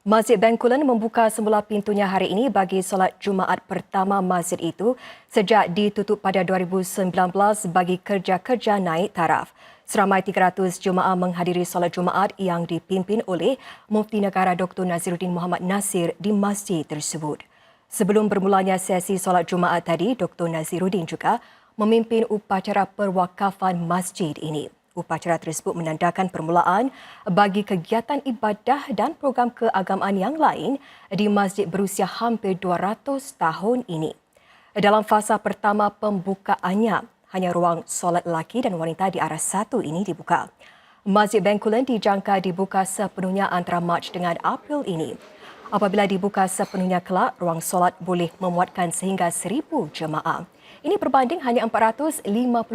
Masjid Bencoolen membuka semula pintunya hari ini bagi solat Jumaat pertama masjid itu sejak ditutup pada 2019 bagi kerja-kerja naik taraf. Seramai 300 jemaah menghadiri solat Jumaat yang dipimpin oleh Mufti Negara Dr. Naziruddin Muhammad Nasir di masjid tersebut. Sebelum bermulanya sesi solat Jumaat tadi, Dr. Naziruddin juga memimpin upacara perwakafan masjid ini. Upacara tersebut menandakan permulaan bagi kegiatan ibadah dan program keagamaan yang lain di masjid berusia hampir 200 tahun ini. Dalam fasa pertama pembukaannya, hanya ruang solat lelaki dan wanita di arah satu ini dibuka. Masjid Bencoolen dijangka dibuka sepenuhnya antara Mac dengan April ini. Apabila dibuka sepenuhnya kelak, ruang solat boleh memuatkan sehingga 1,000 jemaah. Ini berbanding hanya 450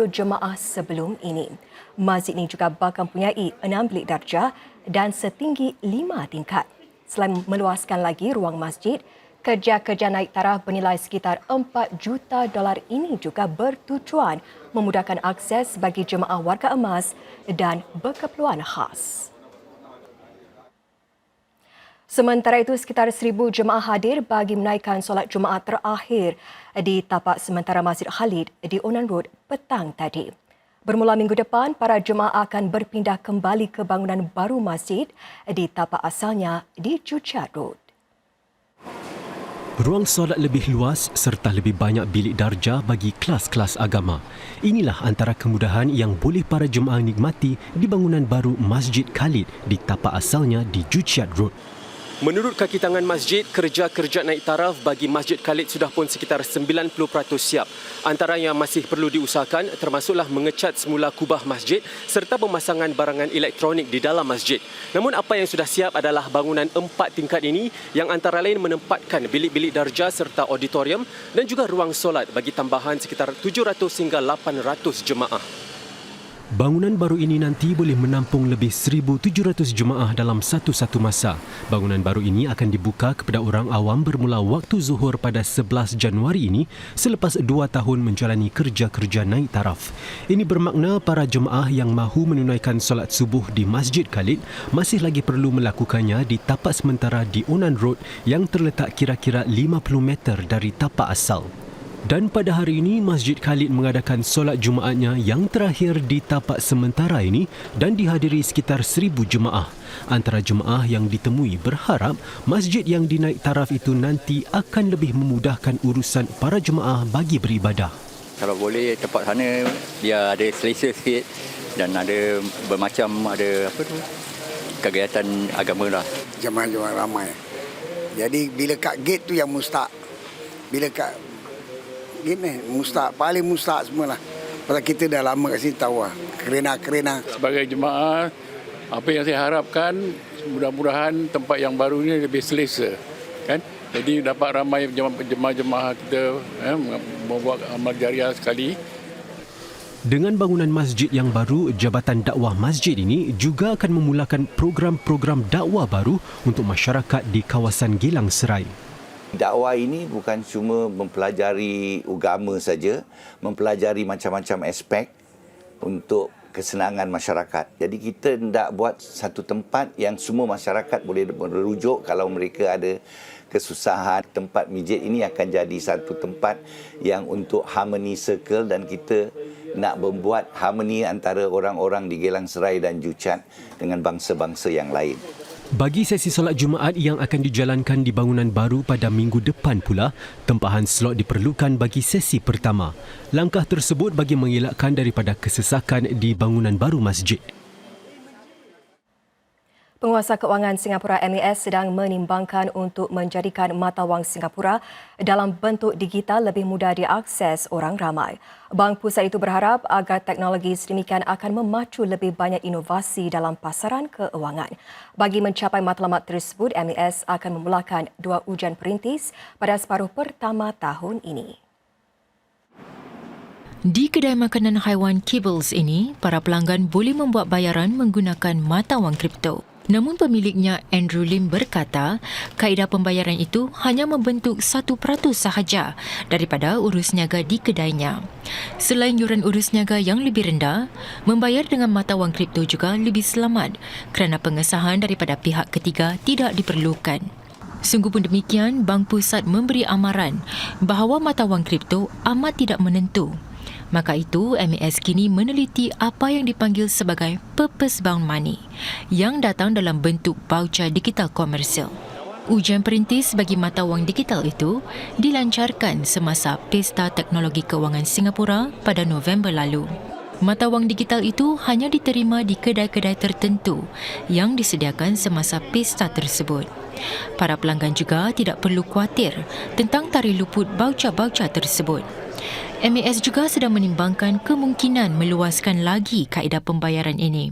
jemaah sebelum ini. Masjid ini juga bakal mempunyai 6 bilik darjah dan setinggi 5 tingkat. Selain meluaskan lagi ruang masjid, kerja-kerja naik taraf bernilai sekitar $4 juta ini juga bertujuan memudahkan akses bagi jemaah warga emas dan berkeperluan khas. Sementara itu, sekitar 1,000 jemaah hadir bagi menaikkan solat Jumaat terakhir di tapak sementara Masjid Khalid di Onan Road petang tadi. Bermula minggu depan, para jemaah akan berpindah kembali ke bangunan baru masjid di tapak asalnya di Juchat Road. Ruang solat lebih luas serta lebih banyak bilik darjah bagi kelas-kelas agama. Inilah antara kemudahan yang boleh para jemaah nikmati di bangunan baru Masjid Khalid di tapak asalnya di Juchat Road. Menurut kaki tangan masjid, kerja-kerja naik taraf bagi Masjid Khalid sudah pun sekitar 90% siap. Antara yang masih perlu diusahakan termasuklah mengecat semula kubah masjid serta pemasangan barangan elektronik di dalam masjid. Namun apa yang sudah siap adalah bangunan 4 tingkat ini yang antara lain menempatkan bilik-bilik darjah serta auditorium dan juga ruang solat bagi tambahan sekitar 700 hingga 800 jemaah. Bangunan baru ini nanti boleh menampung lebih 1,700 jemaah dalam satu-satu masa. Bangunan baru ini akan dibuka kepada orang awam bermula waktu zuhur pada 11 Januari ini selepas 2 tahun menjalani kerja-kerja naik taraf. Ini bermakna para jemaah yang mahu menunaikan solat subuh di Masjid Khalid masih lagi perlu melakukannya di tapak sementara di Onan Road yang terletak kira-kira 50 meter dari tapak asal. Dan pada hari ini, Masjid Khalid mengadakan solat Jumaatnya yang terakhir di tapak sementara ini dan dihadiri sekitar 1,000 jemaah. Antara jemaah yang ditemui berharap masjid yang dinaik taraf itu nanti akan lebih memudahkan urusan para jemaah bagi beribadah. Kalau boleh tempat sana dia ada selesa sikit dan ada bermacam ada kegiatan agama lah. Jemaah-jemaah ramai. Jadi bila kat gate tu yang mustahak. Bila kat gini, mustahak, paling mustahak semualah. Pasal kita dah lama kat sini tahu lah. Kerena-kerena. Sebagai jemaah, apa yang saya harapkan, mudah-mudahan tempat yang baru ini lebih selesa. Kan? Jadi dapat ramai jemaah-jemaah kita membuat amal jariah sekali. Dengan bangunan masjid yang baru, Jabatan Dakwah Masjid ini juga akan memulakan program-program dakwah baru untuk masyarakat di kawasan Geylang Serai. Dakwah ini bukan cuma mempelajari agama saja, mempelajari macam-macam aspek untuk kesenangan masyarakat. Jadi kita hendak buat satu tempat yang semua masyarakat boleh merujuk kalau mereka ada kesusahan. Tempat masjid ini akan jadi satu tempat yang untuk harmony circle dan kita nak membuat harmoni antara orang-orang di Geylang Serai dan Juchat dengan bangsa-bangsa yang lain. Bagi sesi solat Jumaat yang akan dijalankan di bangunan baru pada minggu depan pula, tempahan slot diperlukan bagi sesi pertama. Langkah tersebut bagi mengelakkan daripada kesesakan di bangunan baru masjid. Penguasa Kewangan Singapura MAS sedang menimbangkan untuk menjadikan mata wang Singapura dalam bentuk digital lebih mudah diakses orang ramai. Bank Pusat itu berharap agar teknologi sedemikian akan memacu lebih banyak inovasi dalam pasaran keuangan. Bagi mencapai matlamat tersebut, MAS akan memulakan 2 ujian perintis pada separuh pertama tahun ini. Di kedai makanan haiwan Kibbles ini, para pelanggan boleh membuat bayaran menggunakan mata wang kripto. Namun pemiliknya Andrew Lim berkata, kaedah pembayaran itu hanya membentuk 1% sahaja daripada urus niaga di kedainya. Selain yuran urus niaga yang lebih rendah, membayar dengan mata wang kripto juga lebih selamat kerana pengesahan daripada pihak ketiga tidak diperlukan. Sungguh pun demikian, Bank Pusat memberi amaran bahawa mata wang kripto amat tidak menentu. Maka itu, MAS kini meneliti apa yang dipanggil sebagai purpose bound money yang datang dalam bentuk baucer digital komersial. Ujian perintis bagi mata wang digital itu dilancarkan semasa Pesta Teknologi Kewangan Singapura pada November lalu. Mata wang digital itu hanya diterima di kedai-kedai tertentu yang disediakan semasa pesta tersebut. Para pelanggan juga tidak perlu khawatir tentang tarikh luput baucer-baucer tersebut. MAS juga sedang menimbangkan kemungkinan meluaskan lagi kaedah pembayaran ini.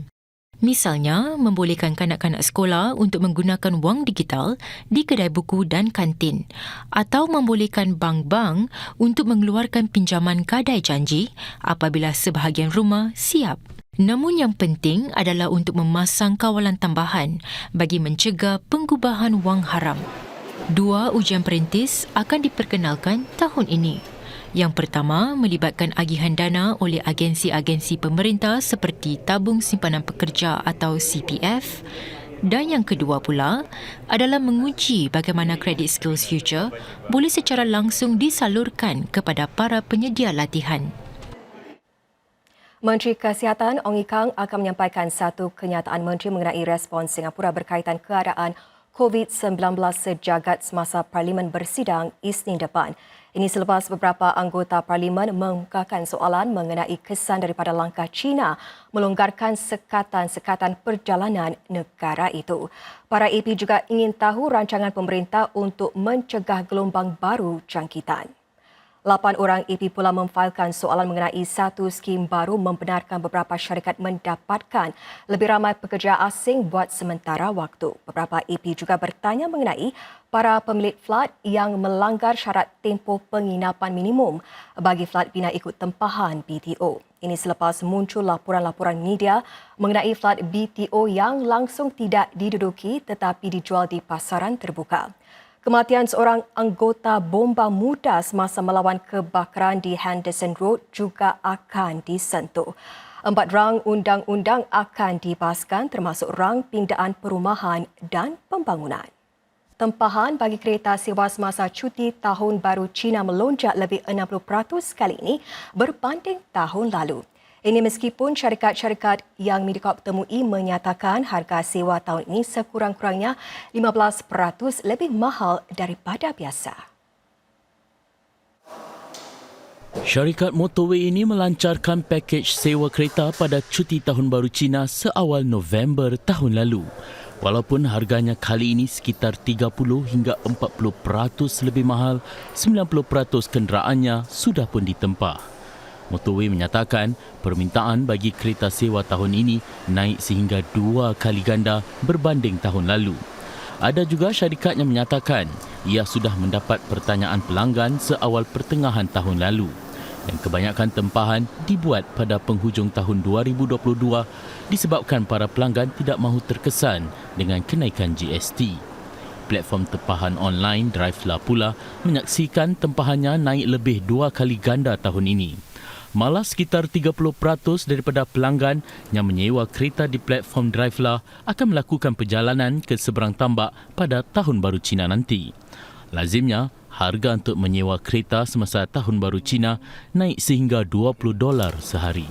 Misalnya, membolehkan kanak-kanak sekolah untuk menggunakan wang digital di kedai buku dan kantin atau membolehkan bank-bank untuk mengeluarkan pinjaman gadai janji apabila sebahagian rumah siap. Namun yang penting adalah untuk memasang kawalan tambahan bagi mencegah penggubahan wang haram. 2 ujian perintis akan diperkenalkan tahun ini. Yang pertama, melibatkan agihan dana oleh agensi-agensi pemerintah seperti Tabung Simpanan Pekerja atau CPF. Dan yang kedua pula adalah menguji bagaimana Credit Skills Future boleh secara langsung disalurkan kepada para penyedia latihan. Menteri Kesihatan Ong Ye Kung akan menyampaikan satu kenyataan menteri mengenai respons Singapura berkaitan keadaan COVID-19 sejagat semasa Parlimen bersidang Isnin depan. Ini selepas beberapa anggota Parlimen mengemukakan soalan mengenai kesan daripada langkah China melonggarkan sekatan-sekatan perjalanan negara itu. Para AP juga ingin tahu rancangan pemerintah untuk mencegah gelombang baru jangkitan. 8 orang AP pula memfailkan soalan mengenai satu skim baru membenarkan beberapa syarikat mendapatkan lebih ramai pekerja asing buat sementara waktu. Beberapa AP juga bertanya mengenai para pemilik flat yang melanggar syarat tempoh penginapan minimum bagi flat bina ikut tempahan BTO. Ini selepas muncul laporan-laporan media mengenai flat BTO yang langsung tidak diduduki tetapi dijual di pasaran terbuka. Kematian seorang anggota bomba muda semasa melawan kebakaran di Henderson Road juga akan disentuh. 4 rang undang-undang akan dibahaskan termasuk rang pindaan perumahan dan pembangunan. Tempahan bagi kereta sewa semasa cuti Tahun Baru Cina melonjak lebih 60% kali ini berbanding tahun lalu. Ini meskipun syarikat-syarikat yang Mediacorp temui menyatakan harga sewa tahun ini sekurang-kurangnya 15% lebih mahal daripada biasa. Syarikat motorway ini melancarkan pakej sewa kereta pada cuti Tahun Baru Cina seawal November tahun lalu. Walaupun harganya kali ini sekitar 30 hingga 40% lebih mahal, 90% kenderaannya sudah pun ditempah. Motorway menyatakan permintaan bagi kereta sewa tahun ini naik sehingga 2 kali ganda berbanding tahun lalu. Ada juga syarikat yang menyatakan ia sudah mendapat pertanyaan pelanggan seawal pertengahan tahun lalu dan kebanyakan tempahan dibuat pada penghujung tahun 2022 disebabkan para pelanggan tidak mahu terkesan dengan kenaikan GST. Platform tempahan online DriveLa pula menyaksikan tempahannya naik lebih 2 kali ganda tahun ini. Malah sekitar 30% daripada pelanggan yang menyewa kereta di platform DriveLa akan melakukan perjalanan ke seberang tambak pada Tahun Baru Cina nanti. Lazimnya, harga untuk menyewa kereta semasa Tahun Baru Cina naik sehingga $20 sehari.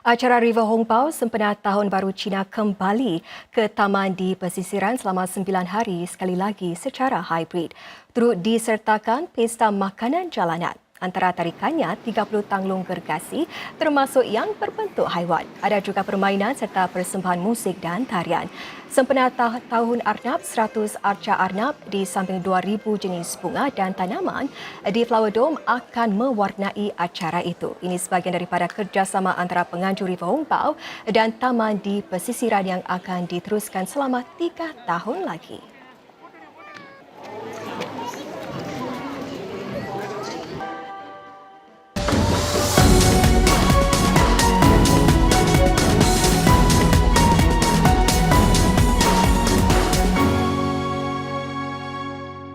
Acara River Hong Bao sempena Tahun Baru Cina kembali ke taman di pesisiran selama 9 hari sekali lagi secara hybrid. Turut disertakan pesta makanan jalanan. Antara tarikannya 30 tanglung gergasi termasuk yang berbentuk haiwan. Ada juga permainan serta persembahan musik dan tarian. Sempena Tahun Arnab, 100 arca arnab di samping 2,000 jenis bunga dan tanaman di Flower Dome akan mewarnai acara itu. Ini sebahagian daripada kerjasama antara penganjur River Hong Bao dan taman di pesisiran yang akan diteruskan selama 3 tahun lagi.